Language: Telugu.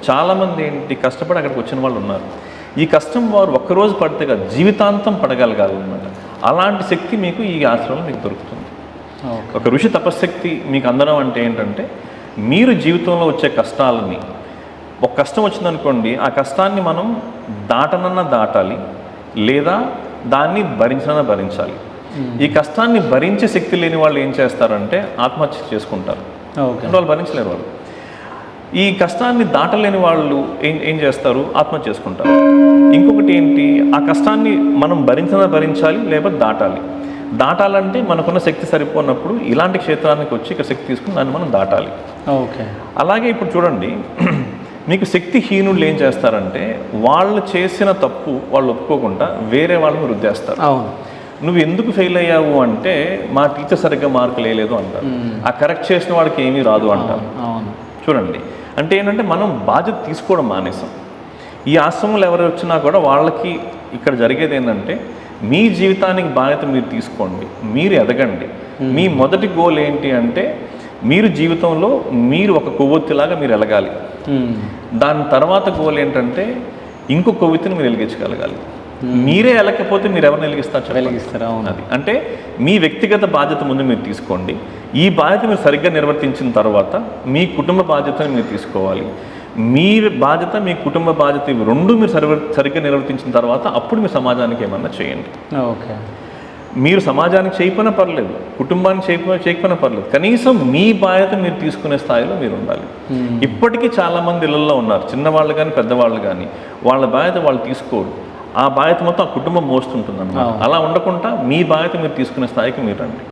చాలామంది ఏంటి కష్టపడి అక్కడికి వచ్చిన వాళ్ళు ఉన్నారు. ఈ కష్టం వారు ఒక్కరోజు పడితే కాదు, జీవితాంతం పడగలగాలన్నమాట. అలాంటి శక్తి మీకు ఈ ఆశ్రమంలో మీకు దొరుకుతుంది. ఒక ఋషి తపశక్తి మీకు అందడం అంటే ఏంటంటే, మీరు జీవితంలో వచ్చే కష్టాలని, ఒక కష్టం వచ్చిందనుకోండి, ఆ కష్టాన్ని మనం దాటాలి, లేదా దాన్ని భరించాలి. ఈ కష్టాన్ని భరించే శక్తి లేని వాళ్ళు ఏం చేస్తారంటే ఆత్మహత్య చేసుకుంటారు. వాళ్ళు భరించలేరు. వాళ్ళు ఈ కష్టాన్ని దాటలేని వాళ్ళు ఏం చేస్తారు, ఆత్మహత్య చేసుకుంటారు. ఇంకొకటి ఏంటి, ఆ కష్టాన్ని మనం భరించాలి లేకపోతే దాటాలంటే మనకున్న శక్తి సరిపోయినప్పుడు ఇలాంటి క్షేత్రానికి వచ్చి ఇక్కడ శక్తి తీసుకుని దాన్ని మనం దాటాలి. అలాగే ఇప్పుడు చూడండి, మీకు శక్తిహీనులు ఏం చేస్తారంటే వాళ్ళు చేసిన తప్పు వాళ్ళు ఒప్పుకోకుండా వేరే వాళ్ళని రుద్దేస్తారు. నువ్వు ఎందుకు ఫెయిల్ అయ్యావు అంటే మా టీచర్ సరిగ్గా మార్కులు వేయలేదు అంటారు. ఆ కరెక్ట్ చేసిన వాడికి ఏమీ రాదు అంటారు. చూడండి, అంటే ఏంటంటే మనం బాధ్యత తీసుకోవడం మానేసాం. ఈ ఆశ్రమంలో ఎవరు వచ్చినా కూడా వాళ్ళకి ఇక్కడ జరిగేది ఏంటంటే, మీ జీవితానికి బాధ్యత మీరు తీసుకోండి, మీరు ఎదగండి. మీ మొదటి గోల్ ఏంటి అంటే మీరు జీవితంలో మీరు ఒక కొవ్వొత్తిలాగా మీరు ఎలగాలి. దాని తర్వాత గోల్ ఏంటంటే ఇంకో కొవ్వొత్తిని మీరు వెలిగించగలగాలి. మీరే వెళ్ళకపోతే మీరు ఎవరిని వెలిగిస్తారు? అది అంటే మీ వ్యక్తిగత బాధ్యత ముందు మీరు తీసుకోండి. ఈ బాధ్యత మీరు సరిగ్గా నిర్వర్తించిన తర్వాత మీ కుటుంబ బాధ్యతను మీరు తీసుకోవాలి. మీ బాధ్యత, మీ కుటుంబ బాధ్యత, ఇవి రెండు మీరు సరిగ్గా నిర్వర్తించిన తర్వాత అప్పుడు మీ సమాజానికి ఏమన్నా చేయండి. మీరు సమాజానికి చేయకపోయినా పర్లేదు, కుటుంబానికి చేయకపోయినా పర్లేదు, కనీసం మీ బాధ్యత మీరు తీసుకునే స్థాయిలో మీరు ఉండాలి. ఇప్పటికీ చాలామంది ఇళ్లలో ఉన్నారు, చిన్నవాళ్ళు కానీ పెద్దవాళ్ళు కానీ, వాళ్ళ బాధ్యత వాళ్ళు తీసుకోరు. ఆ బాధ్యత మొత్తం ఆ కుటుంబం మోస్తుంటుంది అన్నమాట. అలా ఉండకుండా మీ బాధ్యత మీరు తీసుకునే స్థాయికి మీరు రండి.